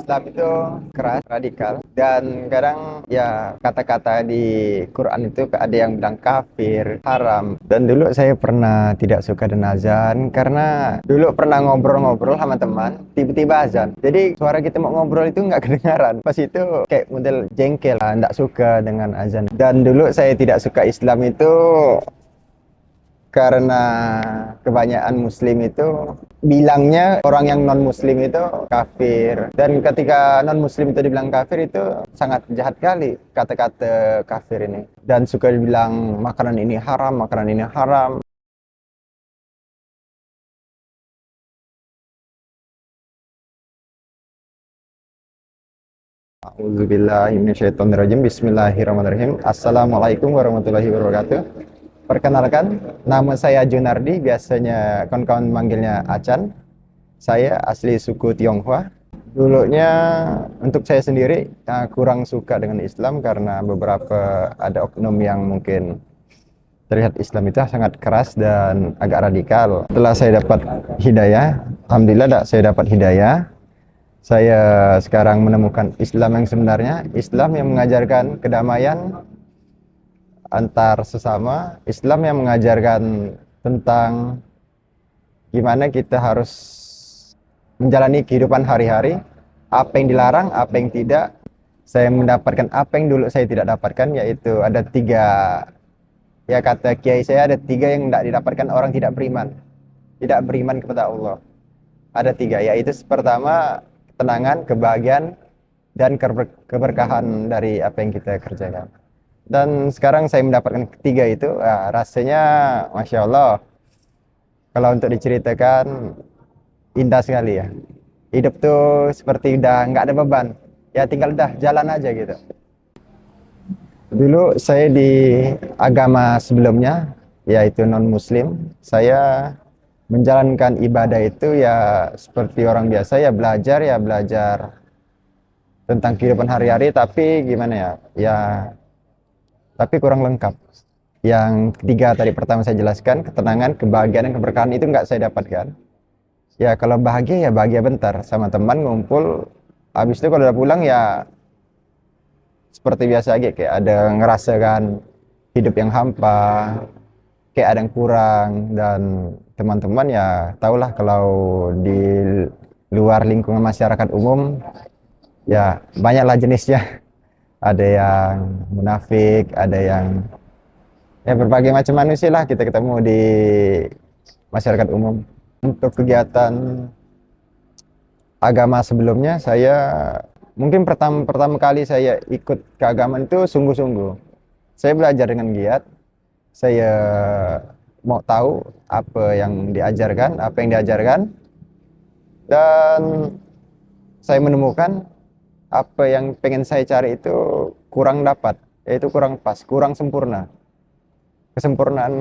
Islam itu keras, radikal, dan kadang ya kata-kata di Quran itu ada yang bilang kafir, haram. Dan dulu saya pernah tidak suka dengan azan karena dulu pernah ngobrol-ngobrol sama teman, tiba-tiba azan. Jadi suara kita mau ngobrol itu nggak kedengaran. Pas itu kayak model jengkel, nggak suka dengan azan. Dan dulu saya tidak suka Islam itu karena kebanyakan muslim itu bilangnya orang yang non muslim itu kafir, dan ketika non muslim itu dibilang kafir itu sangat jahat kali kata-kata kafir ini, dan suka dibilang makanan ini haram, makanan ini haram. A'udzubillahi minasyaitonirrajim. Bismillahirrahmanirrahim. Assalamualaikum warahmatullahi wabarakatuh. Perkenalkan, nama saya Junardi, biasanya kawan-kawan manggilnya Acan. Saya asli suku Tionghoa. Dulunya untuk saya sendiri kurang suka dengan Islam karena beberapa ada oknum yang mungkin terlihat Islam itu sangat keras dan agak radikal. Setelah saya dapat hidayah, alhamdulillah saya dapat hidayah. Saya sekarang menemukan Islam yang sebenarnya, Islam yang mengajarkan kedamaian antar sesama, Islam yang mengajarkan tentang gimana kita harus menjalani kehidupan hari-hari, apa yang dilarang, apa yang tidak. Saya mendapatkan apa yang dulu saya tidak dapatkan, yaitu ada tiga, ya kata kiai saya, ada tiga yang tidak didapatkan orang tidak beriman kepada Allah. Ada tiga, yaitu pertama, ketenangan, kebahagiaan, dan keberkahan dari apa yang kita kerjakan. Dan sekarang saya mendapatkan ketiga itu, rasanya Masya Allah. Kalau untuk diceritakan, indah sekali ya. Hidup tuh seperti udah nggak ada beban. Ya tinggal udah jalan aja gitu. Dulu saya di agama sebelumnya, yaitu non-muslim, saya menjalankan ibadah itu ya seperti orang biasa, ya belajar tentang kehidupan hari-hari, tapi gimana ya, ya tapi kurang lengkap. Yang ketiga tadi pertama saya jelaskan, ketenangan, kebahagiaan, dan keberkahan itu nggak saya dapatkan. Ya kalau bahagia ya bahagia bentar sama teman ngumpul, habis itu kalau udah pulang ya seperti biasa aja, kayak ada ngerasakan hidup yang hampa, kayak ada yang kurang. Dan teman-teman ya tahulah kalau di luar lingkungan masyarakat umum ya banyaklah jenisnya. Ada yang munafik, ada yang ya berbagai macam manusia lah kita ketemu di masyarakat umum. Untuk kegiatan agama sebelumnya, saya mungkin pertama kali saya ikut keagamaan itu sungguh-sungguh. Saya belajar dengan giat. Saya mau tahu apa yang diajarkan, dan saya menemukan apa yang pengen saya cari itu kurang dapat, yaitu kurang pas, kurang sempurna. Kesempurnaan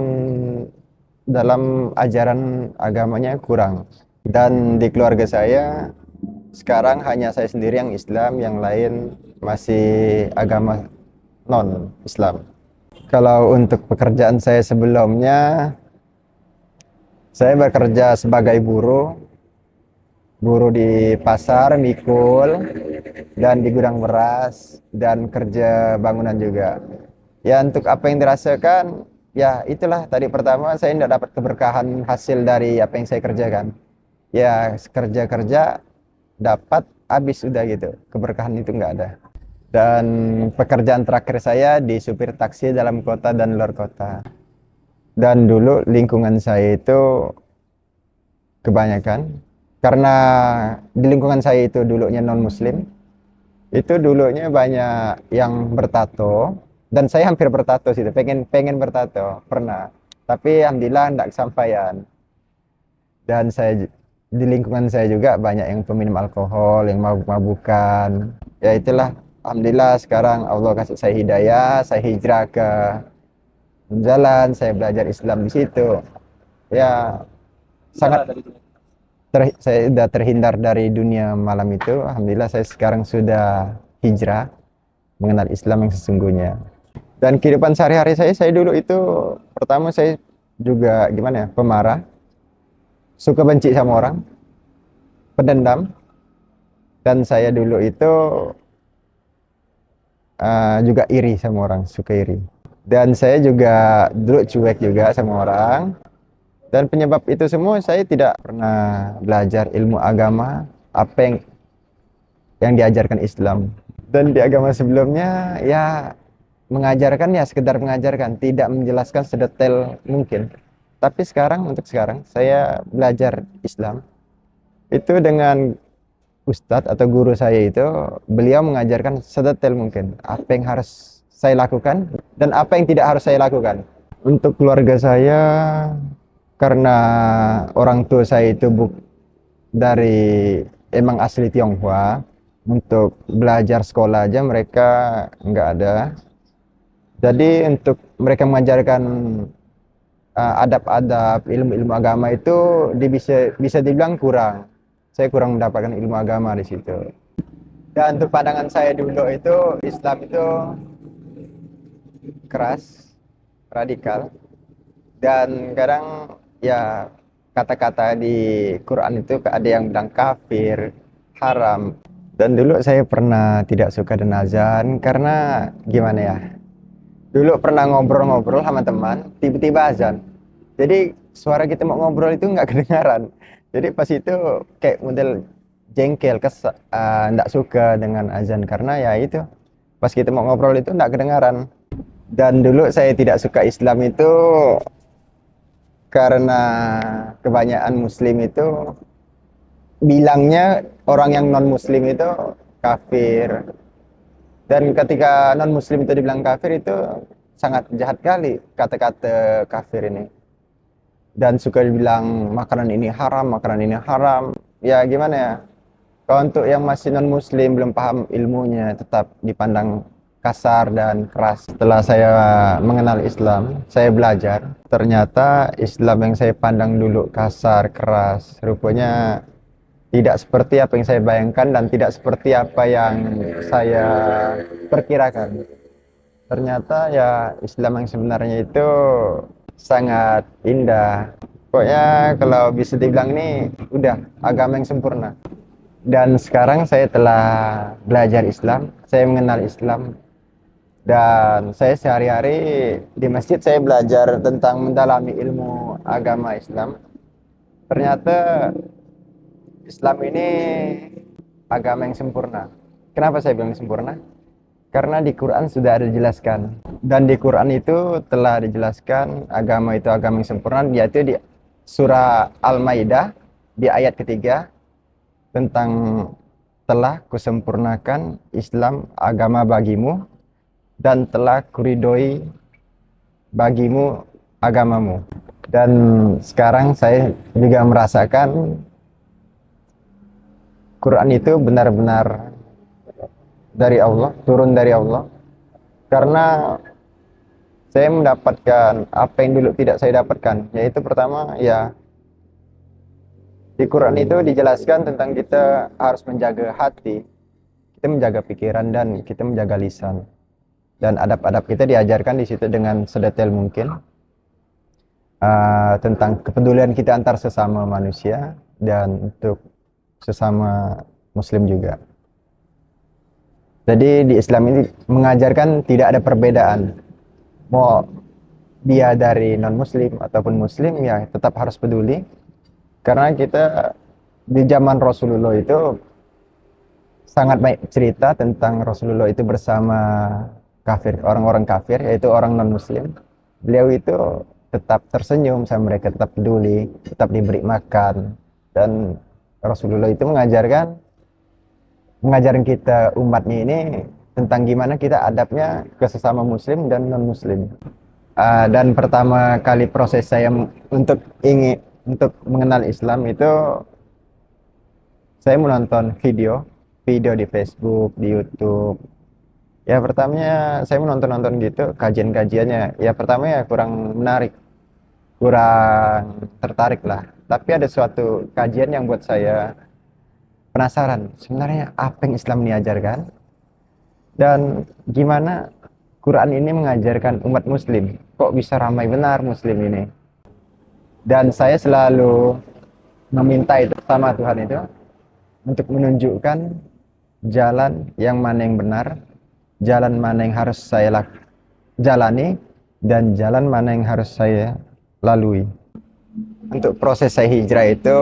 dalam ajaran agamanya kurang. Dan di keluarga saya sekarang hanya saya sendiri yang Islam, yang lain masih agama non-Islam. Kalau untuk pekerjaan saya sebelumnya, saya bekerja sebagai buruh di pasar, mikul, dan di gudang beras, dan kerja bangunan juga. Ya untuk apa yang dirasakan, ya itulah tadi pertama saya tidak dapat keberkahan hasil dari apa yang saya kerjakan. Ya kerja-kerja dapat habis udah gitu, keberkahan itu nggak ada. Dan pekerjaan terakhir saya di supir taksi dalam kota dan luar kota. Dan dulu lingkungan saya itu kebanyakan, karena di lingkungan saya itu dulunya non muslim, itu dulunya banyak yang bertato, dan saya hampir bertato sih, pengen pengen bertato pernah, tapi alhamdulillah tidak kesampaian. Dan di lingkungan saya juga banyak yang peminum alkohol, yang mabuk-mabukan. Ya itulah, alhamdulillah sekarang Allah kasih saya hidayah, saya hijrah ke jalan, saya belajar Islam di situ. Ya sangat saya sudah terhindar dari dunia malam itu. Alhamdulillah saya sekarang sudah hijrah, mengenal Islam yang sesungguhnya. Dan kehidupan sehari-hari saya dulu itu pertama saya juga gimana ya, pemarah, suka benci sama orang, pendendam, Dan saya dulu itu juga iri sama orang, suka iri. Dan saya juga dulu cuek juga sama orang. Dan penyebab itu semua saya tidak pernah belajar ilmu agama apa yang diajarkan Islam. Dan di agama sebelumnya ya mengajarkan ya sekedar mengajarkan, tidak menjelaskan sedetail mungkin. Tapi untuk sekarang saya belajar Islam itu dengan ustadz atau guru saya itu, beliau mengajarkan sedetail mungkin apa yang harus saya lakukan dan apa yang tidak harus saya lakukan. Untuk keluarga saya, karena orang tua saya itu dari emang asli Tionghoa, untuk belajar sekolah aja mereka nggak ada. Jadi untuk mereka mengajarkan adab-adab, ilmu-ilmu agama itu bisa dibilang kurang. Saya kurang mendapatkan ilmu agama di situ. Dan untuk pandangan saya dulu itu Islam itu keras, radikal, dan kadang ya kata-kata di Quran itu ada yang bilang kafir, haram. Dan dulu saya pernah tidak suka dengan azan karena gimana ya? Dulu pernah ngobrol-ngobrol sama teman, tiba-tiba azan. Jadi suara kita mau ngobrol itu nggak kedengaran. Jadi pas itu kayak model jengkel, nggak suka dengan azan karena ya itu pas kita mau ngobrol itu nggak kedengaran. Dan dulu saya tidak suka Islam itu karena kebanyakan Muslim itu bilangnya orang yang non Muslim itu kafir. Dan ketika non Muslim itu dibilang kafir itu sangat jahat kali kata-kata kafir ini. Dan suka dibilang makanan ini haram, makanan ini haram. Ya gimana ya? Kalau untuk yang masih non Muslim belum paham ilmunya tetap dipandang kasar dan keras. Setelah saya mengenal Islam, saya belajar. Ternyata Islam yang saya pandang dulu kasar, keras, rupanya tidak seperti apa yang saya bayangkan dan tidak seperti apa yang saya perkirakan. Ternyata ya Islam yang sebenarnya itu sangat indah. Pokoknya kalau bisa dibilang ini udah agama yang sempurna. Dan sekarang saya telah belajar Islam, saya mengenal Islam, dan saya sehari-hari di masjid saya belajar tentang mendalami ilmu agama Islam. Ternyata Islam ini agama yang sempurna. Kenapa saya bilang sempurna? Karena di Quran sudah ada dijelaskan. Dan di Quran itu telah dijelaskan agama itu agama yang sempurna, yaitu di surah Al-Maidah di ayat ketiga tentang telah kusempurnakan Islam agama bagimu dan telah kuridhoi bagimu agamamu. Dan sekarang saya juga merasakan Quran itu benar-benar dari Allah, turun dari Allah. Karena saya mendapatkan apa yang dulu tidak saya dapatkan, yaitu pertama ya di Quran itu dijelaskan tentang kita harus menjaga hati, kita menjaga pikiran dan kita menjaga lisan. Dan adab-adab kita diajarkan di situ dengan sedetail mungkin tentang kepedulian kita antar sesama manusia dan untuk sesama Muslim juga. Jadi di Islam ini mengajarkan tidak ada perbedaan. Mau dia dari non-Muslim ataupun Muslim ya tetap harus peduli. Karena kita di zaman Rasulullah itu sangat banyak cerita tentang Rasulullah itu bersama kafir, orang-orang kafir, yaitu orang non-Muslim. Beliau itu tetap tersenyum sama mereka, tetap peduli, tetap diberi makan. Dan Rasulullah itu mengajarkan kita umatnya ini tentang gimana kita adabnya ke sesama Muslim dan non-Muslim. Dan pertama kali proses saya untuk mengenal Islam itu saya menonton video di Facebook, di YouTube. Ya pertamanya saya menonton gitu kajian-kajiannya. Ya pertama ya kurang menarik, kurang tertarik lah. Tapi ada suatu kajian yang buat saya penasaran. Sebenarnya apa yang Islam ini ajarkan? Dan gimana Quran ini mengajarkan umat Muslim? Kok bisa ramai benar Muslim ini? Dan saya selalu meminta itu sama Tuhan itu untuk menunjukkan jalan yang mana yang benar, jalan mana yang harus saya jalani, dan jalan mana yang harus saya lalui. Untuk proses saya hijrah itu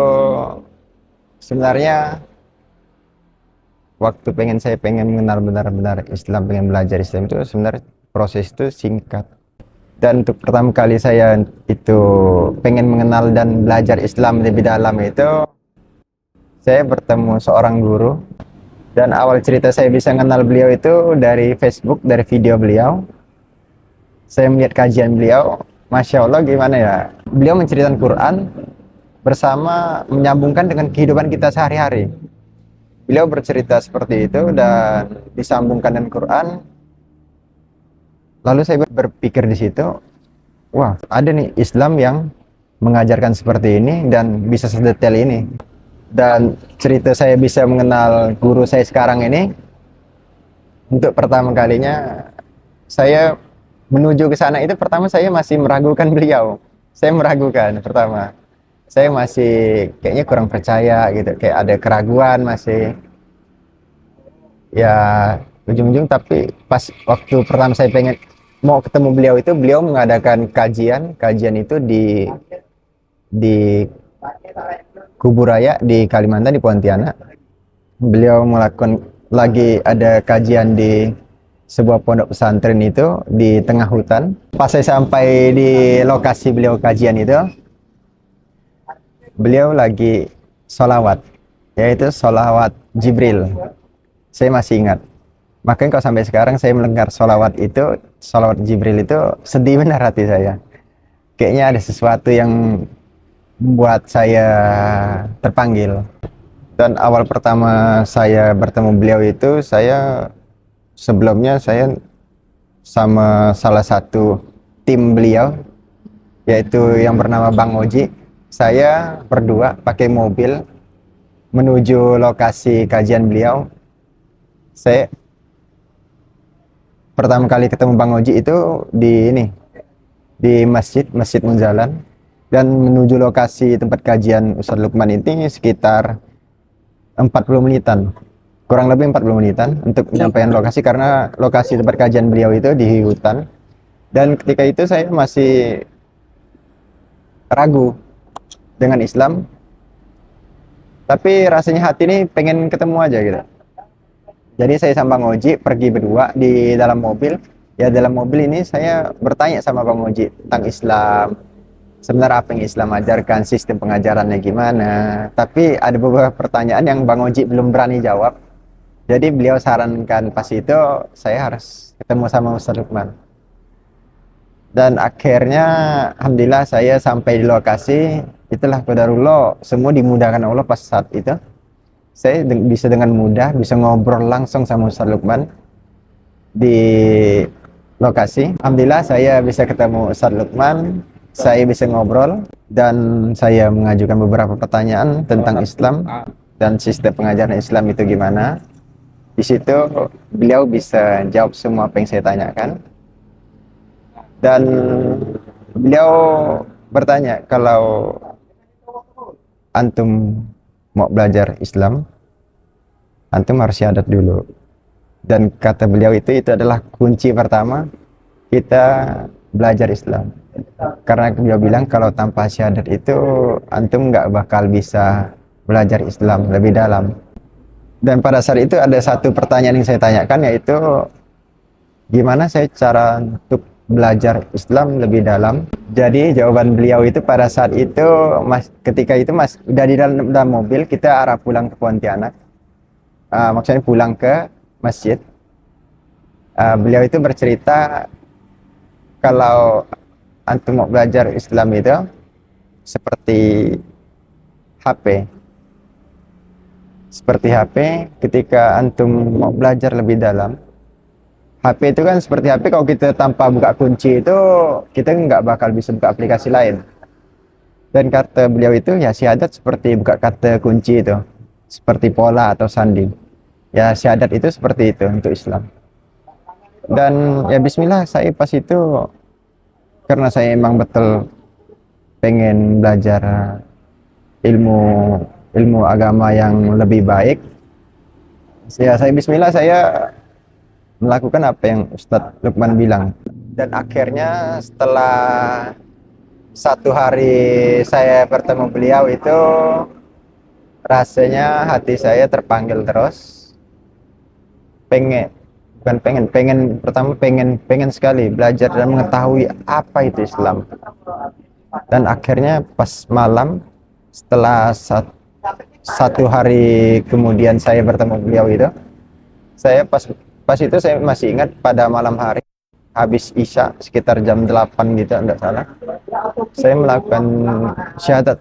sebenarnya waktu saya pengen mengenal benar-benar Islam, pengen belajar Islam itu sebenarnya proses itu singkat. Dan untuk pertama kali saya itu pengen mengenal dan belajar Islam lebih dalam itu, saya bertemu seorang guru. Dan awal cerita saya bisa kenal beliau itu dari Facebook, dari video beliau. Saya melihat kajian beliau, Masya Allah gimana ya. Beliau menceritakan Quran bersama menyambungkan dengan kehidupan kita sehari-hari. Beliau bercerita seperti itu dan disambungkan dengan Quran. Lalu saya berpikir di situ, wah ada nih Islam yang mengajarkan seperti ini dan bisa sedetail ini. Dan cerita saya bisa mengenal guru saya sekarang ini, untuk pertama kalinya saya menuju ke sana itu pertama saya masih meragukan beliau. Saya meragukan pertama. Saya masih kayaknya kurang percaya gitu, kayak ada keraguan masih. Ya ujung-ujung tapi pas waktu pertama saya pengen mau ketemu beliau itu, beliau mengadakan kajian itu di Kuburaya di Kalimantan, di Pontianak. Beliau melakukan lagi ada kajian di sebuah pondok pesantren itu di tengah hutan. Pas saya sampai di lokasi beliau kajian itu, beliau lagi sholawat, yaitu sholawat Jibril. Saya masih ingat. Makanya kalau sampai sekarang saya mendengar sholawat Jibril itu sedih benar hati saya. Kayaknya ada sesuatu yang membuat saya terpanggil. Dan awal pertama saya bertemu beliau itu, sebelumnya saya sama salah satu tim beliau, yaitu yang bernama Bang Oji. Saya berdua pakai mobil menuju lokasi kajian beliau. Saya pertama kali ketemu Bang Oji itu di Masjid Munzalan, dan menuju lokasi tempat kajian Ustadz Lukman ini sekitar 40 menitan, kurang lebih 40 menitan untuk menyampaikan lokasi, karena lokasi tempat kajian beliau itu di hutan. Dan ketika itu saya masih ragu dengan Islam, tapi rasanya hati ini pengen ketemu aja gitu. Jadi saya sama Bang Oji pergi berdua di dalam mobil. Ya dalam mobil ini saya bertanya sama Bang Oji tentang Islam, sebenarnya apa yang Islam ajarkan, sistem pengajarannya gimana. Tapi ada beberapa pertanyaan yang Bang Oji belum berani jawab. Jadi beliau sarankan pas itu saya harus ketemu sama Ustadz Lukman. Dan akhirnya alhamdulillah saya sampai di lokasi. Itulah qadarullah, semua dimudahkan Allah pas saat itu. Saya bisa dengan mudah bisa ngobrol langsung sama Ustadz Lukman di lokasi. Alhamdulillah saya bisa ketemu Ustadz Lukman. Saya bisa ngobrol dan saya mengajukan beberapa pertanyaan tentang Islam dan sistem pengajaran Islam itu gimana. Di situ beliau bisa jawab semua apa yang saya tanyakan. Dan beliau bertanya, kalau antum mau belajar Islam, antum harus syahadat dulu. Dan kata beliau itu adalah kunci pertama kita belajar Islam. Karena beliau bilang kalau tanpa syahadat itu antum nggak bakal bisa belajar Islam lebih dalam. Dan pada saat itu ada satu pertanyaan yang saya tanyakan, yaitu gimana saya cara untuk belajar Islam lebih dalam. Jadi jawaban beliau itu pada saat itu, ketika itu udah di dalam mobil, kita arah pulang ke Pontianak, maksudnya pulang ke masjid. Beliau itu bercerita kalau antum mau belajar Islam itu seperti HP. Seperti HP, ketika antum mau belajar lebih dalam, HP itu kan seperti HP, kalau kita tanpa buka kunci itu kita nggak bakal bisa buka aplikasi lain. Dan kata beliau itu, ya syahadat seperti buka kata kunci itu, seperti pola atau sandi. Ya syahadat itu seperti itu untuk Islam. Dan ya bismillah, saya pas itu karena saya emang betul pengen belajar ilmu agama yang lebih baik, Ya, saya Bismillah, saya melakukan apa yang Ustadz Lukman bilang. Dan akhirnya setelah 1 hari saya bertemu beliau itu, rasanya hati saya terpanggil terus. Pengen, bukan pengen, pertama pengen sekali belajar dan mengetahui apa itu Islam. Dan akhirnya pas malam, setelah 1 hari kemudian saya bertemu beliau itu, saya pas itu saya masih ingat pada malam hari habis Isya sekitar jam 8 gitu enggak salah, saya melakukan syahadat.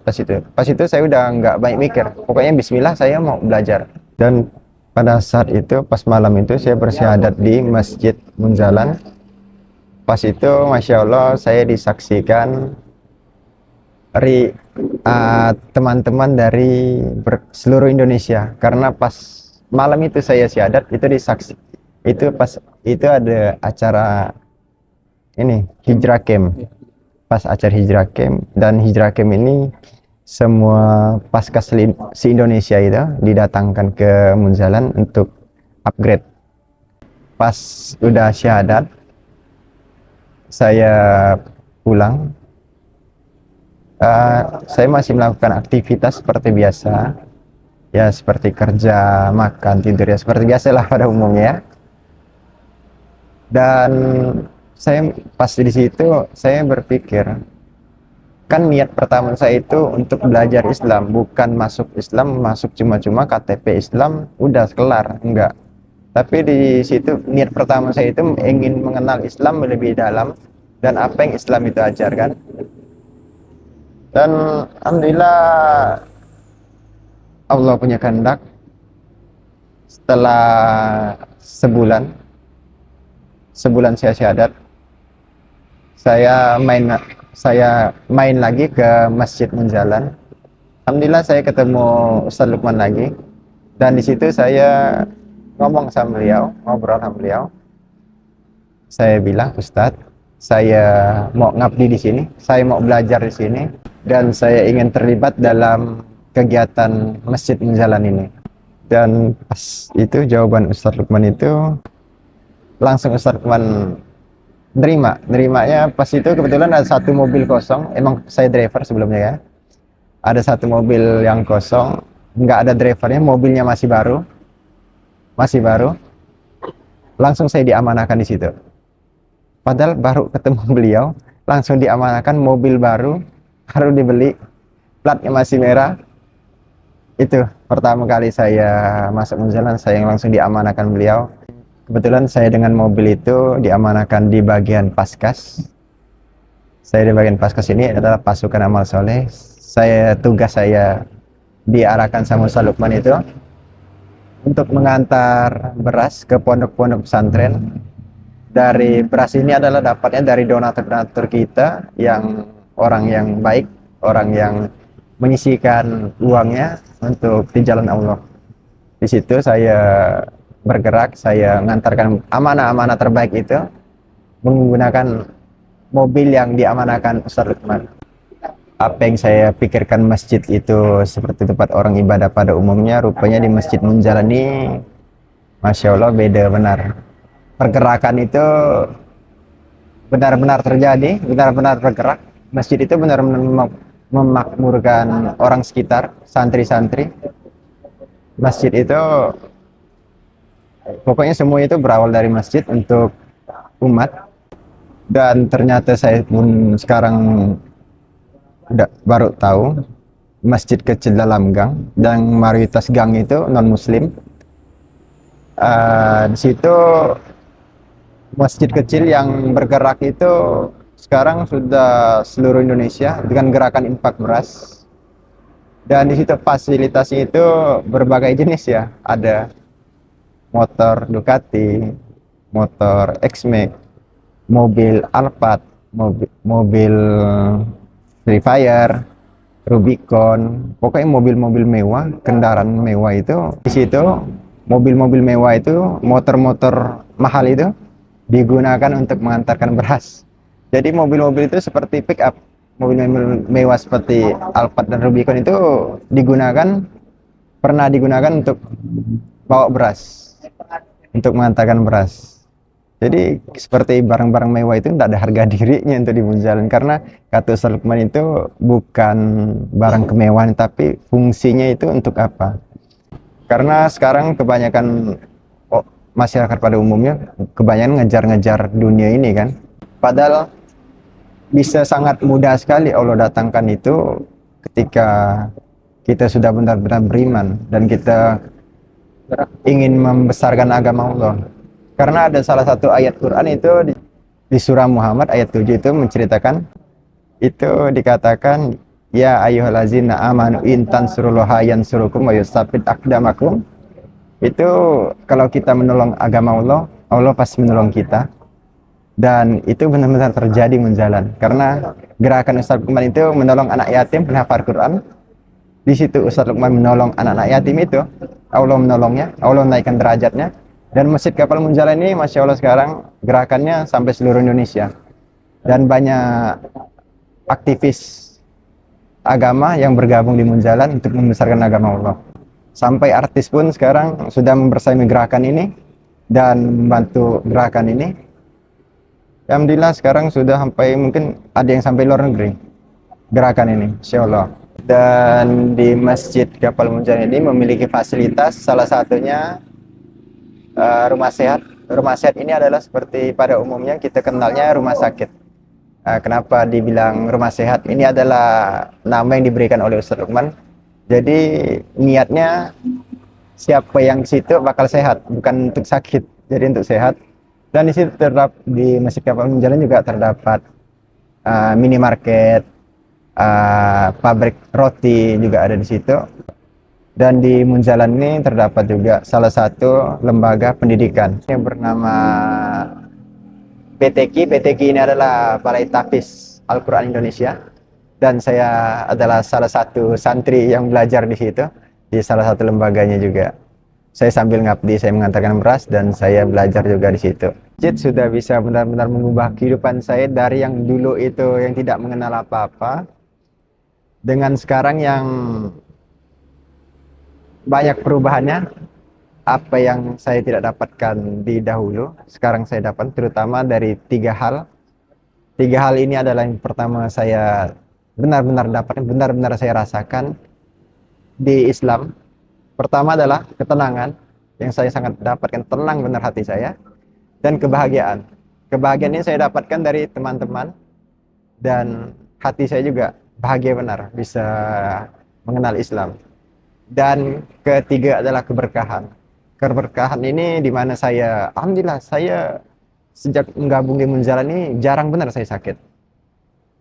Pas itu saya udah nggak baik mikir, pokoknya Bismillah saya mau belajar. Dan pada saat itu pas malam itu saya bersyahadat di Masjid Munzalan. Pas itu Masya Allah saya disaksikan teman-teman dari seluruh Indonesia, karena pas malam itu saya syahadat itu disaksi, itu pas itu ada acara ini hijrah camp, pas acara hijrah camp. Dan hijrah camp ini semua paskas se-Indonesia itu didatangkan ke Munzalan untuk upgrade. Pas udah syahadat saya pulang, saya masih melakukan aktivitas seperti biasa, ya seperti kerja, makan, tidur, ya seperti biasa lah pada umumnya. Dan saya pas di situ saya berpikir, kan niat pertama saya itu untuk belajar Islam, bukan masuk Islam, masuk cuma-cuma KTP Islam udah kelar, enggak. Tapi di situ niat pertama saya itu ingin mengenal Islam lebih dalam dan apa yang Islam itu ajarkan. Dan alhamdulillah Allah punya kehendak, setelah sebulan saya syahadat, saya main lagi ke Masjid Munzalan. Alhamdulillah saya ketemu Ustadz Lukman lagi, dan di situ saya ngomong sama beliau, ngobrol sama beliau. Saya bilang, Ustadz, saya mau ngabdi di sini, saya mau belajar di sini, dan saya ingin terlibat dalam kegiatan Masjid Munzalan ini. Dan pas itu jawaban Ustadz Lukman itu, langsung Ustadz Lukman nerimanya. Pas itu kebetulan ada satu mobil kosong, emang saya driver sebelumnya ya, ada satu mobil yang kosong, nggak ada drivernya, mobilnya masih baru. Langsung saya diamanahkan di situ, padahal baru ketemu beliau, langsung diamanahkan, mobil baru dibeli, platnya masih merah. Itu pertama kali saya masuk Munzalan, saya yang langsung diamanahkan beliau. Kebetulan saya dengan mobil itu diamanahkan di bagian Paskas. Saya di bagian Paskas ini adalah pasukan amal soleh. Tugas saya diarahkan sama Ustadz Lukman itu untuk mengantar beras ke pondok-pondok pesantren. Dari beras ini adalah dapatnya dari donatur-donatur kita, yang orang yang baik, orang yang menyisihkan uangnya untuk di jalan Allah. Di situ saya bergerak, saya mengantarkan amanah-amanah terbaik itu menggunakan mobil yang diamanahkan Ustadz Lukman. Apa yang saya pikirkan masjid itu seperti tempat orang ibadah pada umumnya, rupanya di Masjid Munzalan ini Masya Allah beda benar. Pergerakan itu benar-benar terjadi, benar-benar bergerak. Masjid itu benar-benar memakmurkan orang sekitar, santri-santri. Masjid itu pokoknya semua itu berawal dari masjid untuk umat. Dan ternyata saya pun sekarang baru tahu, masjid kecil dalam gang, dan mayoritas gang itu non muslim. Di situ masjid kecil yang bergerak itu sekarang sudah seluruh Indonesia dengan gerakan infak beras. Dan di situ fasilitasnya itu berbagai jenis ya, ada motor Ducati, motor X-Max, mobil Alphard, mobil Free Fire, Rubicon, pokoknya mobil-mobil mewah, kendaraan mewah itu. Di situ mobil-mobil mewah itu, motor-motor mahal itu digunakan untuk mengantarkan beras. Jadi mobil-mobil itu seperti pick up, mobil-mobil mewah seperti Alphard dan Rubicon itu pernah digunakan untuk bawa beras. untuk mengantarkan beras. Jadi seperti barang-barang mewah itu tidak ada harga dirinya untuk di Munjalan, karena kata Ustaz Lukman itu bukan barang kemewahan tapi fungsinya itu untuk apa. Karena sekarang kebanyakan masyarakat pada umumnya kebanyakan ngejar-ngejar dunia ini kan. Padahal bisa sangat mudah sekali Allah datangkan itu ketika kita sudah benar-benar beriman dan kita ingin membesarkan agama Allah. Karena ada salah satu ayat Quran itu di surah Muhammad ayat 7 itu menceritakan, itu dikatakan, ya ayyuhallazina amanu in tansurullaha yansurukum wa yusabbit aqdamakum. Itu kalau kita menolong agama Allah, Allah pasti menolong kita. Dan itu benar-benar terjadi Munjalan. Karena gerakan Ustaz Lukman itu menolong anak yatim penghafal Quran. Di situ Ustaz Lukman menolong anak-anak yatim itu, Allah menolongnya, Allah menaikkan derajatnya. Dan Masjid Kapal Munjalan ini Masya Allah sekarang gerakannya sampai seluruh Indonesia. Dan banyak aktivis agama yang bergabung di Munjalan untuk membesarkan agama Allah. Sampai artis pun sekarang sudah membersamai gerakan ini dan membantu gerakan ini. Alhamdulillah sekarang sudah sampai, mungkin ada yang sampai luar negeri gerakan ini, Insya Allah. Dan di Masjid Kapal Munjalan ini memiliki fasilitas, salah satunya rumah sehat. Rumah sehat ini adalah seperti pada umumnya kita kenalnya rumah sakit. Kenapa dibilang rumah sehat? Ini adalah nama yang diberikan oleh Ustaz Lukman. Jadi niatnya siapa yang di situ bakal sehat, bukan untuk sakit. Jadi untuk sehat. Dan di situ terdapat, di Masjid Kapal Munjalan juga terdapat minimarket, pabrik roti juga ada di situ. Dan di Munjalan ini terdapat juga salah satu lembaga pendidikan yang bernama PTQ. PTQ ini adalah Balai Tahfiz Al-Quran Indonesia. Dan saya adalah salah satu santri yang belajar di situ, di salah satu lembaganya juga. Saya sambil ngabdi, saya mengantarkan beras dan saya belajar juga di situ. Masjid sudah bisa benar-benar mengubah kehidupan saya dari yang dulu itu yang tidak mengenal apa-apa, dengan sekarang yang banyak perubahannya. Apa yang saya tidak dapatkan di dahulu, sekarang saya dapat, terutama dari 3 hal. 3 hal ini adalah yang pertama saya benar-benar dapatkan, benar-benar saya rasakan di Islam. Pertama adalah ketenangan, yang saya sangat dapatkan, tenang benar hati saya. Dan kebahagiaan. Kebahagiaan ini saya dapatkan dari teman-teman, dan hati saya juga bahagia benar bisa mengenal Islam. Dan ketiga adalah keberkahan. Keberkahan ini dimana saya, alhamdulillah saya sejak menggabung di Munjalan ini jarang benar saya sakit.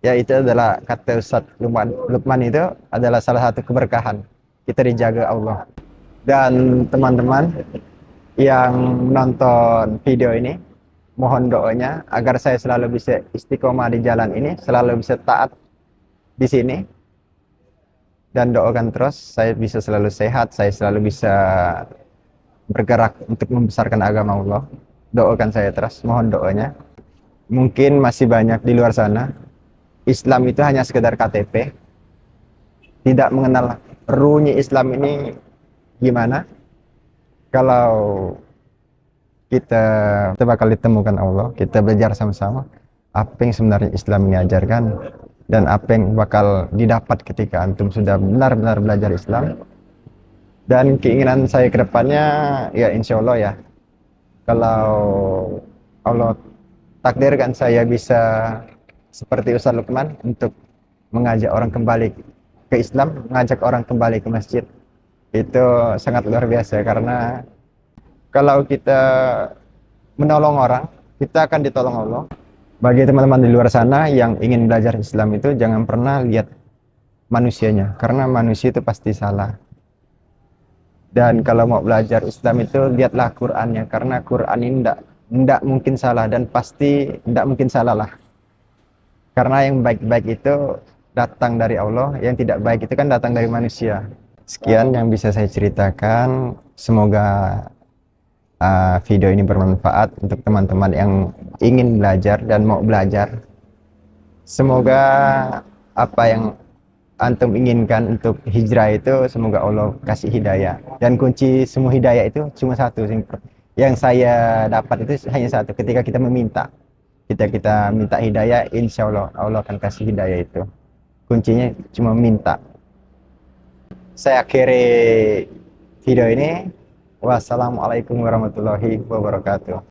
Ya itu adalah kata Ustaz Lukman itu adalah salah satu keberkahan. Kita dijaga Allah. Dan teman-teman yang menonton video ini, mohon doanya agar saya selalu bisa istiqomah di jalan ini, selalu bisa taat di sini. Dan doakan terus saya bisa selalu sehat, saya selalu bisa bergerak untuk membesarkan agama Allah. Doakan saya terus, mohon doanya. Mungkin masih banyak di luar sana Islam itu hanya sekedar KTP, tidak mengenal ruhnya Islam ini gimana. Kalau kita bakal ditemukan Allah, kita belajar sama-sama apa yang sebenarnya Islam ini ajarkan dan apa yang bakal didapat ketika antum sudah benar-benar belajar Islam. Dan keinginan saya ke depannya ya insya Allah ya, kalau Allah takdirkan saya bisa seperti Ustaz Lukman untuk mengajak orang kembali ke Islam, mengajak orang kembali ke masjid, itu sangat luar biasa. Karena kalau kita menolong orang, kita akan ditolong Allah. Bagi teman-teman di luar sana yang ingin belajar Islam itu jangan pernah lihat manusianya, karena manusia itu pasti salah. Dan kalau mau belajar Islam itu lihatlah Qur'annya, karena Qur'an ini tidak mungkin salah dan pasti tidak mungkin salah lah. Karena yang baik-baik itu datang dari Allah, yang tidak baik itu kan datang dari manusia. Sekian yang bisa saya ceritakan. Semoga video ini bermanfaat untuk teman-teman yang ingin belajar dan mau belajar. Semoga apa yang antum inginkan untuk hijrah itu, semoga Allah kasih hidayah. Dan kunci semua hidayah itu cuma satu. Yang saya dapat itu hanya satu. Ketika kita meminta, kita minta hidayah, insya Allah Allah akan kasih hidayah itu. Kuncinya cuma minta. Saya akhiri video ini. Wassalamualaikum warahmatullahi wabarakatuh.